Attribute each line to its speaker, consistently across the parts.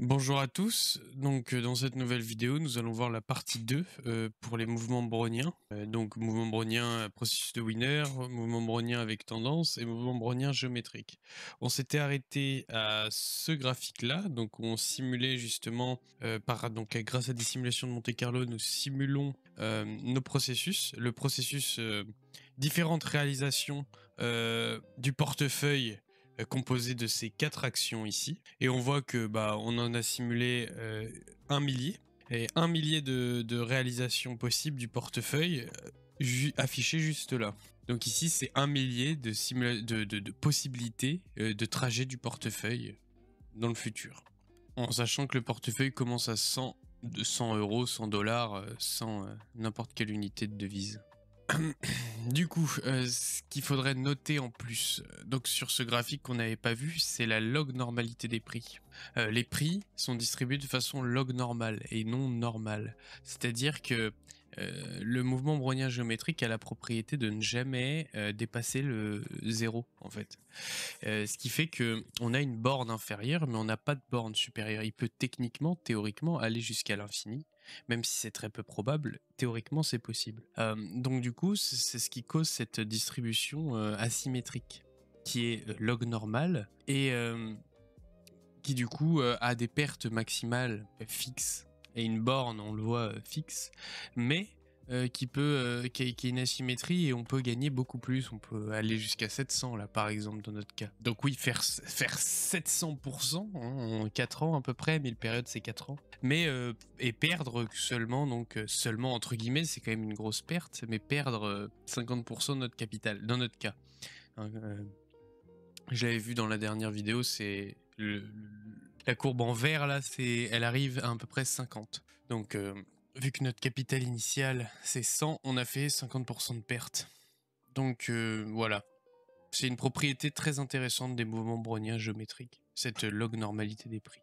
Speaker 1: Bonjour à tous, donc dans cette nouvelle vidéo, nous allons voir la partie 2 pour les mouvements browniens. Donc mouvement brownien, processus de Wiener, mouvement brownien avec tendance et mouvement brownien géométrique. On s'était arrêté à ce graphique-là, donc on simulait justement, grâce à des simulations de Monte-Carlo, nous simulons nos processus, le processus, différentes réalisations du portefeuille composé de ces 4 actions ici. Et on voit que on en a simulé 1 millier. Et 1 millier de réalisations possibles du portefeuille affiché juste là. Donc ici, c'est 1 millier de possibilités de trajet du portefeuille dans le futur. En sachant que le portefeuille commence à 100 euros, 100 dollars, sans n'importe quelle unité de devise. Du coup, ce qu'il faudrait noter en plus, donc sur ce graphique qu'on n'avait pas vu, c'est la log normalité des prix. Les prix sont distribués de façon log normale et non normale. C'est-à-dire que le mouvement brownien géométrique a la propriété de ne jamais dépasser le 0 en fait. Ce qui fait que on a une borne inférieure, mais on n'a pas de borne supérieure. Il peut techniquement, théoriquement, aller jusqu'à l'infini, même si c'est très peu probable. Théoriquement, c'est possible. Donc du coup, c'est ce qui cause cette distribution asymétrique, qui est log normal et qui du coup a des pertes maximales fixes et une borne, on le voit, fixe, mais qui a une asymétrie et on peut gagner beaucoup plus. On peut aller jusqu'à 700 là, par exemple, dans notre cas. Donc oui, faire 700% en 4 ans à peu près, mais le période c'est 4 ans. Mais et perdre seulement, seulement entre guillemets, c'est quand même une grosse perte, mais perdre 50% de notre capital, dans notre cas. Hein, je l'avais vu dans la dernière vidéo, c'est la courbe en vert là, elle arrive à peu près 50. Donc vu que notre capital initial c'est 100, on a fait 50% de perte. Donc voilà, c'est une propriété très intéressante des mouvements browniens géométriques, cette log normalité des prix.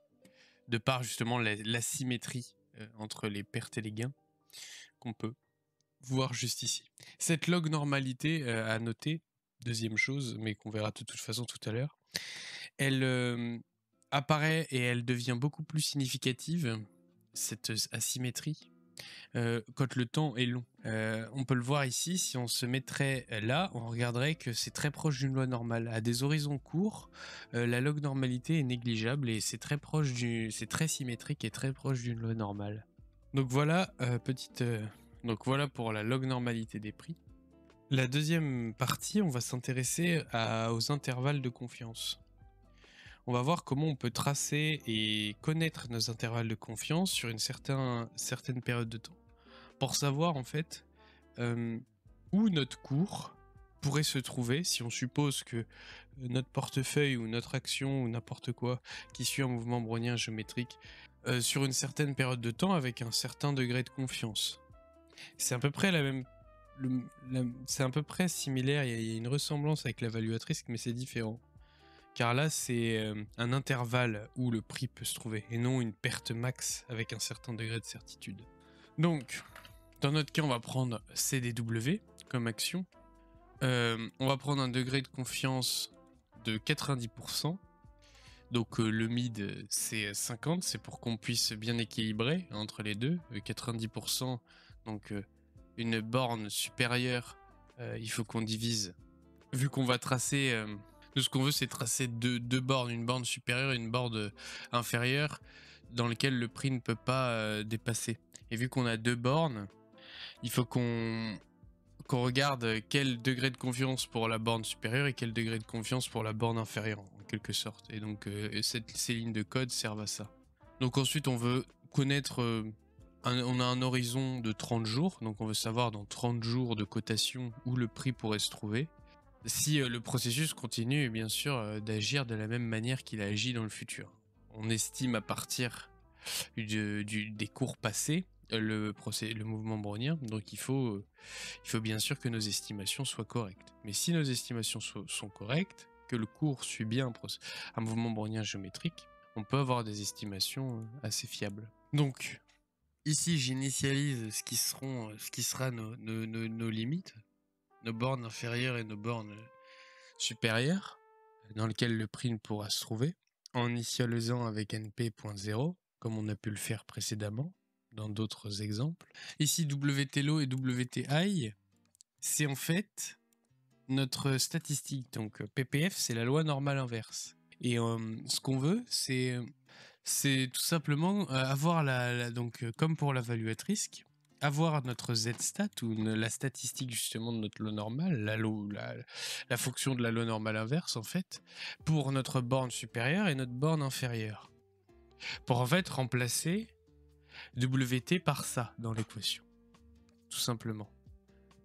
Speaker 1: De par justement l'asymétrie entre les pertes et les gains qu'on peut voir juste ici. Cette log normalité à noter, deuxième chose, mais qu'on verra de toute façon tout à l'heure, elle apparaît et elle devient beaucoup plus significative, cette asymétrie, quand le temps est long. On peut le voir ici, si on se mettrait là, on regarderait que c'est très proche d'une loi normale. À des horizons courts, la log normalité est négligeable et c'est c'est très symétrique et très proche d'une loi normale. Donc voilà, donc voilà pour la log normalité des prix. La deuxième partie, on va s'intéresser aux intervalles de confiance. On va voir comment on peut tracer et connaître nos intervalles de confiance sur une certaine période de temps. Pour savoir en fait où notre cours pourrait se trouver si on suppose que notre portefeuille ou notre action ou n'importe quoi qui suit un mouvement brownien géométrique sur une certaine période de temps avec un certain degré de confiance. C'est à peu près la même. C'est à peu près similaire, il y a une ressemblance avec la value at risk, mais c'est différent. Car là, c'est un intervalle où le prix peut se trouver, et non une perte max avec un certain degré de certitude. Donc, dans notre cas, on va prendre CDW comme action. On va prendre un degré de confiance de 90%. Donc le mid c'est 50, c'est pour qu'on puisse bien équilibrer entre les deux. 90%, donc une borne supérieure, il faut qu'on divise. Vu qu'on va tracer, nous ce qu'on veut c'est tracer deux bornes, une borne supérieure et une borne inférieure, dans lequel le prix ne peut pas dépasser. Et vu qu'on a deux bornes, il faut qu'on regarde quel degré de confiance pour la borne supérieure et quel degré de confiance pour la borne inférieure, en quelque sorte. Et donc, ces lignes de code servent à ça. Donc ensuite, on veut connaître... on a un horizon de 30 jours, donc on veut savoir dans 30 jours de cotation où le prix pourrait se trouver. Si le processus continue, bien sûr, d'agir de la même manière qu'il a agi dans le futur. On estime à partir des cours passés le mouvement brownien, donc il faut bien sûr que nos estimations soient correctes. Mais si nos estimations sont correctes, que le cours suit bien un mouvement brownien géométrique, on peut avoir des estimations assez fiables. Donc, ici j'initialise ce qui sera nos limites, nos bornes inférieures et nos bornes supérieures, dans lesquelles le prix ne pourra se trouver. en initialisant avec np.0, comme on a ppl le faire précédemment dans d'autres exemples. Ici, WT-low et WT-high, c'est en fait notre statistique. Donc PPF, c'est la loi normale inverse. Et ce qu'on veut, c'est tout simplement avoir donc comme pour la value at risk, avoir notre z-stat ou la statistique justement de notre loi normale, la fonction de la loi normale inverse en fait, pour notre borne supérieure et notre borne inférieure. Pour en fait remplacer WT par ça dans l'équation, tout simplement.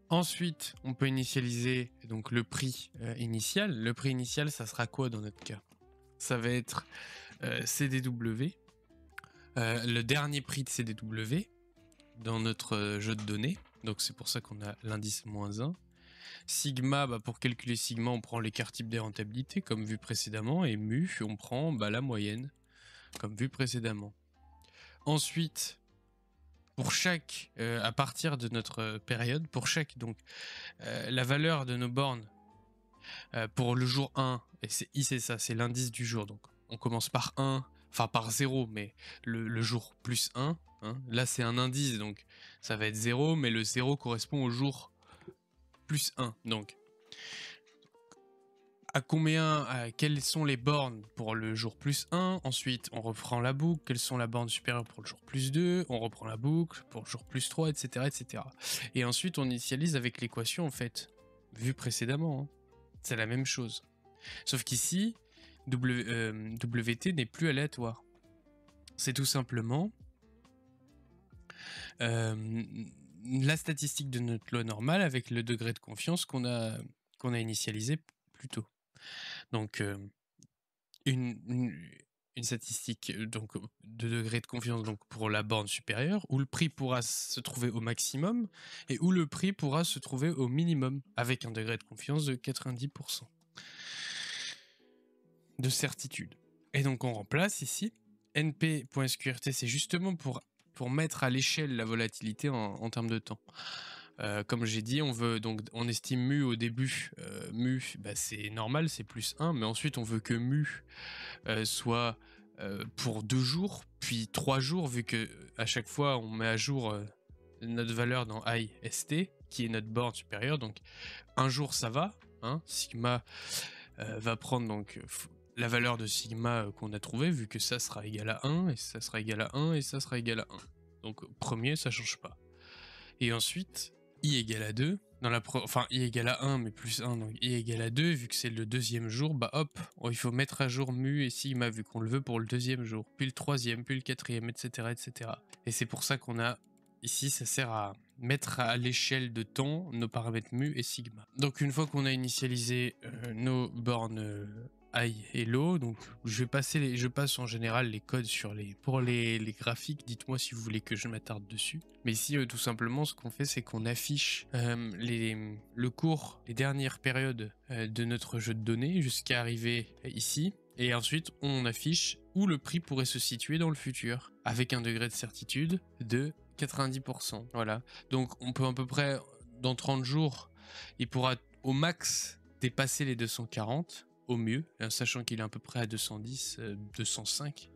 Speaker 1: Ensuite, on peut initialiser donc le prix initial. Le prix initial, ça sera quoi dans notre cas? Ça va être CDW, le dernier prix de CDW dans notre jeu de données. Donc c'est pour ça qu'on a l'indice -1. Sigma, pour calculer sigma, on prend l'écart type des rentabilités comme vu précédemment. Et mu, on prend la moyenne comme vu précédemment. Ensuite, pour chaque, à partir de notre période, pour chaque, donc la valeur de nos bornes pour le jour 1, et c'est I, c'est ça, c'est l'indice du jour. Donc on commence par 1, enfin par 0, mais le jour plus 1. Hein, là, c'est un indice, donc ça va être 0, mais le 0 correspond au jour plus 1. Donc, quelles sont les bornes pour le jour plus 1? Ensuite, on reprend la boucle. Quelles sont la borne supérieure pour le jour plus 2? On reprend la boucle pour le jour plus 3, etc., etc. Et ensuite, on initialise avec l'équation, en fait, vue précédemment. Hein. C'est la même chose. Sauf qu'ici, WT n'est plus aléatoire. C'est tout simplement la statistique de notre loi normale avec le degré de confiance qu'on a initialisé plus tôt. Donc, une statistique donc, de degré de confiance donc, pour la borne supérieure, où le prix pourra se trouver au maximum et où le prix pourra se trouver au minimum, avec un degré de confiance de 90% de certitude. Et donc on remplace ici np.sqrt, c'est justement pour mettre à l'échelle la volatilité en termes de temps. Comme j'ai dit, on estime mu au début. Mu, c'est normal, c'est plus 1, mais ensuite on veut que mu soit pour 2 jours, puis 3 jours, vu que à chaque fois on met à jour notre valeur dans IST, qui est notre borne supérieure. Donc un jour ça va, hein, sigma va prendre donc la valeur de sigma qu'on a trouvé, vu que ça sera égal à 1, et ça sera égal à 1, et ça sera égal à 1. Donc premier, ça change pas. Et ensuite, i égale à 2, enfin i égale à 1, mais plus 1, donc i égale à 2, vu que c'est le deuxième jour, hop, il faut mettre à jour mu et sigma, vu qu'on le veut pour le deuxième jour, puis le troisième, puis le quatrième, etc. etc. Et c'est pour ça qu'on a, ici, ça sert à mettre à l'échelle de temps nos paramètres mu et sigma. Donc une fois qu'on a initialisé nos bornes high et low, donc je passe en général les codes pour les graphiques. Dites-moi si vous voulez que je m'attarde dessus. Mais ici, tout simplement, ce qu'on fait, c'est qu'on affiche le cours, les dernières périodes de notre jeu de données jusqu'à arriver ici. Et ensuite, on affiche où le prix pourrait se situer dans le futur, avec un degré de certitude de 90%. Voilà. Donc, on peut à peu près, dans 30 jours, il pourra au max dépasser les 240, au mieux, sachant qu'il est à peu près à 210, 205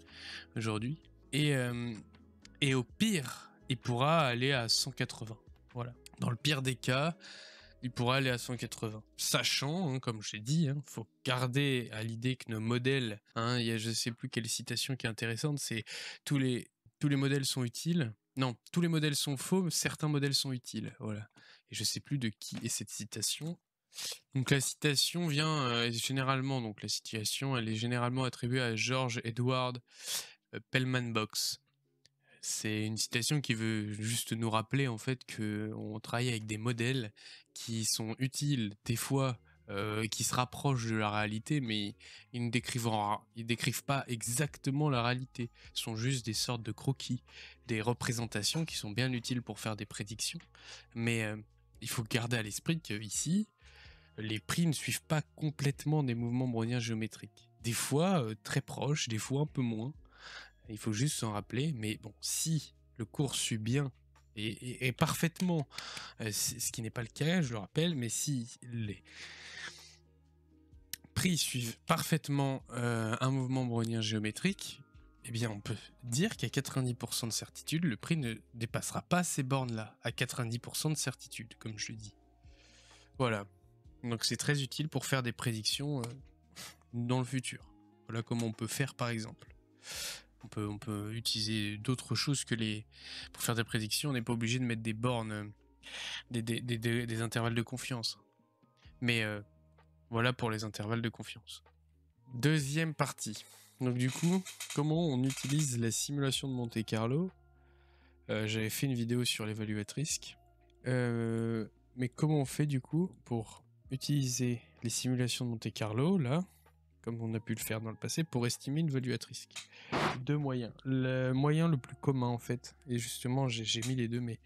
Speaker 1: aujourd'hui. Et au pire, il pourra aller à 180. Voilà. Dans le pire des cas, il pourra aller à 180. Sachant, comme j'ai dit, faut garder à l'idée que nos modèles, il y a je sais plus quelle citation qui est intéressante, c'est tous les modèles sont utiles. Non, tous les modèles sont faux, mais certains modèles sont utiles. Voilà. Et je sais plus de qui est cette citation. Donc la citation vient généralement, donc la citation, elle est généralement attribuée à George Edward Pellman Box. C'est une citation qui veut juste nous rappeler en fait qu'on travaille avec des modèles qui sont utiles, des fois qui se rapprochent de la réalité, mais ils ne décrivent pas exactement la réalité. Ce sont juste des sortes de croquis, des représentations qui sont bien utiles pour faire des prédictions. Mais il faut garder à l'esprit qu'ici, les prix ne suivent pas complètement des mouvements browniens géométriques. Des fois très proches, des fois un peu moins. Il faut juste s'en rappeler, mais bon, si le cours suit bien et parfaitement, ce qui n'est pas le cas, je le rappelle, mais si les prix suivent parfaitement un mouvement brownien géométrique, eh bien on peut dire qu'à 90% de certitude, le prix ne dépassera pas ces bornes-là, à 90% de certitude, comme je le dis. Voilà, donc c'est très utile pour faire des prédictions dans le futur. Voilà comment on peut faire par exemple. On peut utiliser d'autres choses que les... Pour faire des prédictions, on n'est pas obligé de mettre des bornes, des intervalles de confiance. Mais voilà pour les intervalles de confiance. Deuxième partie. Donc du coup, comment on utilise la simulation de Monte-Carlo? J'avais fait une vidéo sur l'évaluatrice. Mais comment on fait du coup pour utiliser les simulations de Monte-Carlo, là, comme on a pu le faire dans le passé, pour estimer une évaluatrice? Deux moyens. Le moyen le plus commun en fait, et justement j'ai mis les deux, mais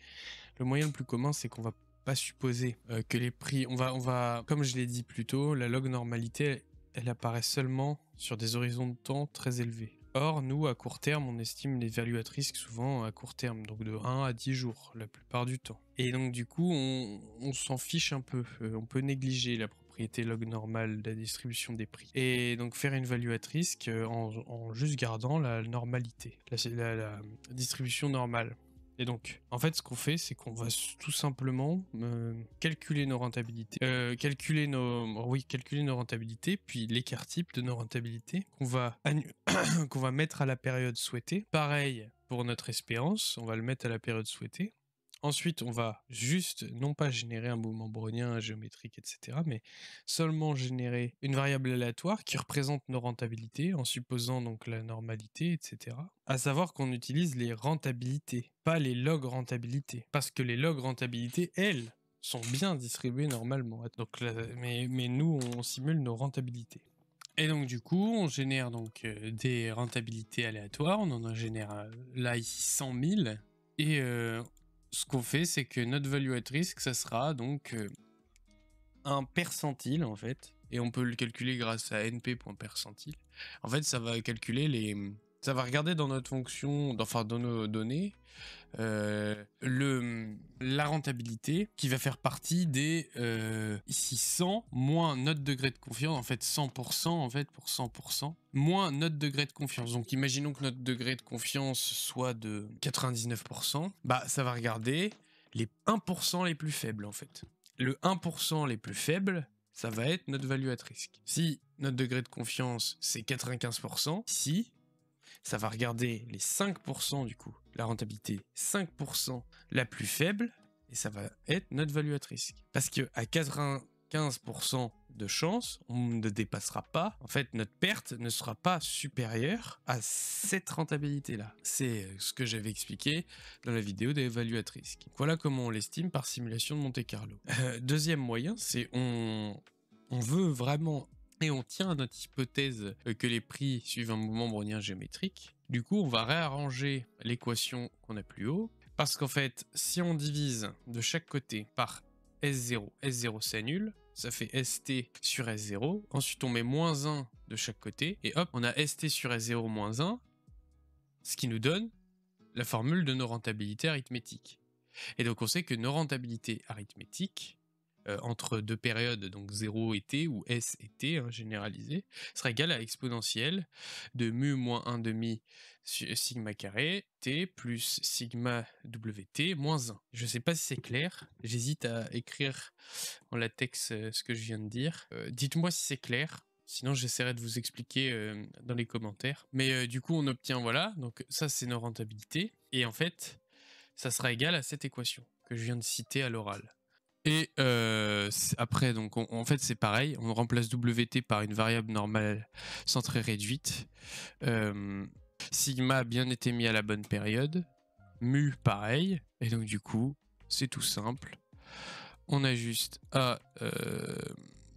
Speaker 1: le moyen le plus commun c'est qu'on va pas supposer que les prix, on va, comme je l'ai dit plus tôt, la log normalité elle apparaît seulement sur des horizons de temps très élevés. Or, nous, à court terme, on estime les évaluatrices souvent à court terme, donc de 1 à 10 jours, la plupart du temps. Et donc, du coup, on s'en fiche un peu. On peut négliger la propriété log normale de la distribution des prix. Et donc, faire une évaluatrice en juste gardant la normalité, la distribution normale. Et donc, en fait, ce qu'on fait, c'est qu'on va tout simplement calculer nos rentabilités, calculer nos rentabilités, puis l'écart type de nos rentabilités qu'on va qu'on va mettre à la période souhaitée. Pareil pour notre espérance, on va le mettre à la période souhaitée. Ensuite, on va juste, non pas générer un mouvement brownien, géométrique, etc., mais seulement générer une variable aléatoire qui représente nos rentabilités, en supposant donc la normalité, etc. À savoir qu'on utilise les rentabilités, pas les log rentabilités. Parce que les log rentabilités, elles, sont bien distribuées normalement. Donc, mais nous, on simule nos rentabilités. Et donc du coup, on génère donc des rentabilités aléatoires. On en génère là ici 100 000. Et ce qu'on fait, c'est que notre value at risk, ça sera donc un percentile en fait. Et on peut le calculer grâce à np.percentile. En fait, ça va calculer les... Ça va regarder dans notre fonction, dans nos données, la rentabilité qui va faire partie des ici 100 moins notre degré de confiance, en fait 100% en fait pour 100% moins notre degré de confiance. Donc imaginons que notre degré de confiance soit de 99%, bah ça va regarder les 1% les plus faibles en fait. Le 1% les plus faibles, ça va être notre value at risk. Si notre degré de confiance c'est 95%, ici ça va regarder les 5% du coup, la rentabilité 5% la plus faible, et ça va être notre value at risk. Parce qu'à 95% de chance, on ne dépassera pas, en fait notre perte ne sera pas supérieure à cette rentabilité-là. C'est ce que j'avais expliqué dans la vidéo des value at risk. Voilà comment on l'estime par simulation de Monte-Carlo. Deuxième moyen, c'est on veut vraiment... Et on tient à notre hypothèse que les prix suivent un mouvement brownien géométrique. Du coup, on va réarranger l'équation qu'on a plus haut. Parce qu'en fait, si on divise de chaque côté par S0, S0 s'annule, ça fait ST sur S0. Ensuite, on met moins 1 de chaque côté. Et hop, on a ST sur S0 moins 1, ce qui nous donne la formule de nos rentabilités arithmétiques. Et donc, on sait que nos rentabilités arithmétiques, entre deux périodes, donc 0 et t, ou S et t, généralisé, sera égal à exponentielle de mu moins 1 demi sigma carré t plus sigma wt moins 1. Je ne sais pas si c'est clair, j'hésite à écrire en latex ce que je viens de dire. Dites-moi si c'est clair, sinon j'essaierai de vous expliquer dans les commentaires. Mais du coup on obtient, voilà, donc ça c'est nos rentabilités, et en fait ça sera égal à cette équation que je viens de citer à l'oral. Et après, donc en fait, c'est pareil. On remplace WT par une variable normale centrée réduite. Sigma a bien été mis à la bonne période. Mu, pareil. Et donc, du coup, c'est tout simple. On a juste à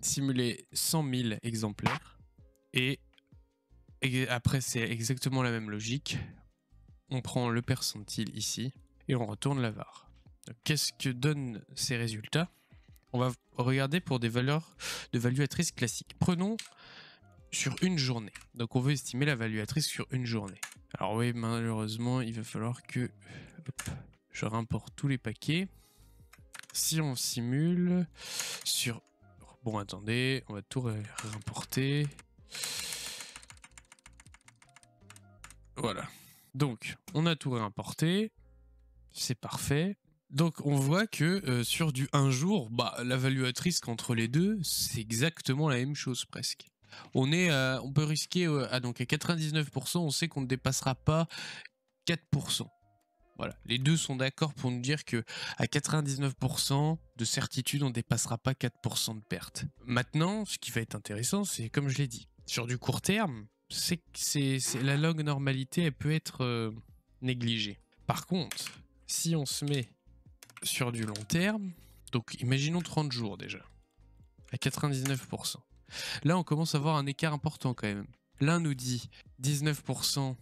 Speaker 1: simuler 100 000 exemplaires. Et après, c'est exactement la même logique. On prend le percentile ici et on retourne la var. Qu'est-ce que donnent ces résultats? On va regarder pour des valeurs de valuatrice classiques. Prenons sur une journée. Donc on veut estimer la valuatrice sur une journée. Alors oui, malheureusement, il va falloir que je réimporte tous les paquets. Si on simule sur Bon, attendez, on va tout réimporter. Voilà. Donc, on a tout réimporté. C'est parfait. Donc, on voit que sur du 1 jour, bah, la value at risk entre les deux, c'est exactement la même chose presque. On peut risquer, donc à 99%, on sait qu'on ne dépassera pas 4%. Voilà, les deux sont d'accord pour nous dire que à 99% de certitude, on ne dépassera pas 4% de perte. Maintenant, ce qui va être intéressant, c'est comme je l'ai dit, sur du court terme, la log normalité, elle peut être négligée. Par contre, si on se met sur du long terme, donc imaginons 30 jours déjà, à 99%. Là, on commence à avoir un écart important quand même. L'un nous dit 19,6%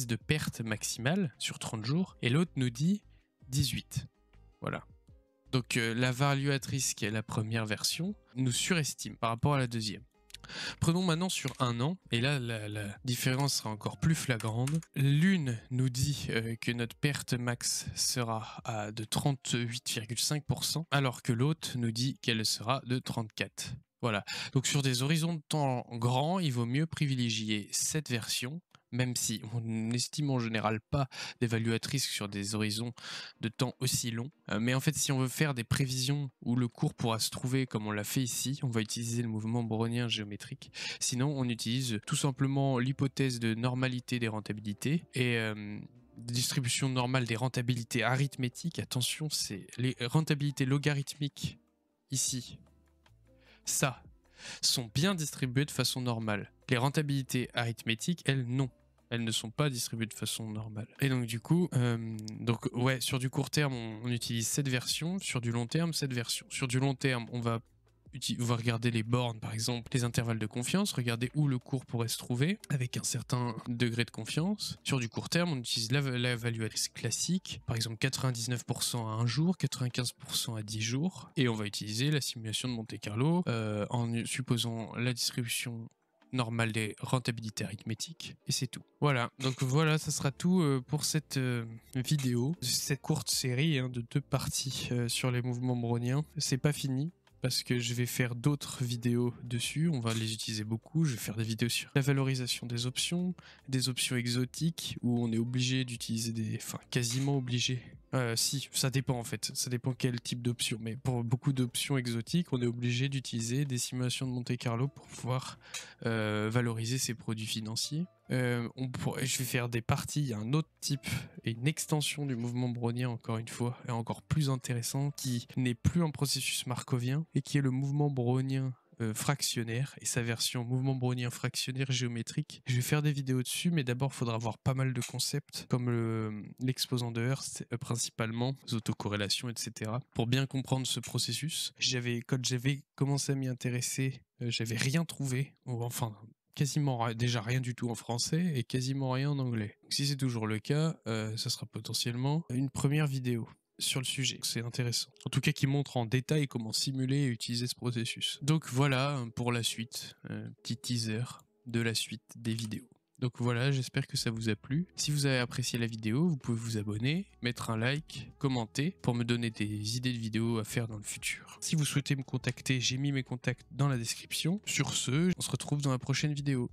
Speaker 1: de perte maximale sur 30 jours, et l'autre nous dit 18. Voilà. Donc la value at risk, la première version, nous surestime par rapport à la deuxième. Prenons maintenant sur 1 an, et là la différence sera encore plus flagrante. L'une nous dit que notre perte max sera de 38,5%, alors que l'autre nous dit qu'elle sera de 34%. Voilà, donc sur des horizons de temps grands, il vaut mieux privilégier cette version, même si on n'estime en général pas des value at risk sur des horizons de temps aussi longs. Mais en fait, si on veut faire des prévisions où le cours pourra se trouver comme on l'a fait ici, on va utiliser le mouvement brownien géométrique. Sinon, on utilise tout simplement l'hypothèse de normalité des rentabilités et distribution normale des rentabilités arithmétiques. Attention, c'est les rentabilités logarithmiques ici. Ça, sont bien distribuées de façon normale. Les rentabilités arithmétiques, elles, non. Elles ne sont pas distribuées de façon normale. Et donc du coup, ouais, sur du court terme, on utilise cette version. Sur du long terme, cette version. Sur du long terme, on va regarder les bornes, par exemple, les intervalles de confiance, regarder où le cours pourrait se trouver avec un certain degré de confiance. Sur du court terme, on utilise la value at risk classique, par exemple 99% à 1 jour, 95% à 10 jours, et on va utiliser la simulation de Monte-Carlo en supposant la distribution normale des rentabilités arithmétiques, et c'est tout. Voilà, donc voilà, ça sera tout pour cette vidéo, cette courte série de 2 parties sur les mouvements browniens. C'est pas fini, parce que je vais faire d'autres vidéos dessus, on va les utiliser beaucoup. Je vais faire des vidéos sur la valorisation des options exotiques, où on est obligé d'utiliser enfin quasiment obligé. Si, ça dépend en fait, ça dépend quel type d'option, mais pour beaucoup d'options exotiques, on est obligé d'utiliser des simulations de Monte-Carlo pour pouvoir valoriser ces produits financiers. Je vais faire des parties, il y a un autre type et une extension du mouvement brownien encore une fois, et encore plus intéressant, qui n'est plus un processus markovien et qui est le mouvement brownien fractionnaire et sa version mouvement brownien fractionnaire géométrique. Je vais faire des vidéos dessus, mais d'abord il faudra avoir pas mal de concepts comme l'exposant de Hurst principalement, les autocorrélations, etc. pour bien comprendre ce processus. Quand j'avais commencé à m'y intéresser, j'avais rien trouvé, enfin quasiment déjà rien du tout en français et quasiment rien en anglais. Donc, si c'est toujours le cas, ça sera potentiellement une première vidéo sur le sujet. C'est intéressant. En tout cas, qui montre en détail comment simuler et utiliser ce processus. Donc voilà pour la suite, petit teaser de la suite des vidéos. Donc voilà, j'espère que ça vous a plu. Si vous avez apprécié la vidéo, vous pouvez vous abonner, mettre un like, commenter pour me donner des idées de vidéos à faire dans le futur. Si vous souhaitez me contacter, j'ai mis mes contacts dans la description. Sur ce, on se retrouve dans la prochaine vidéo.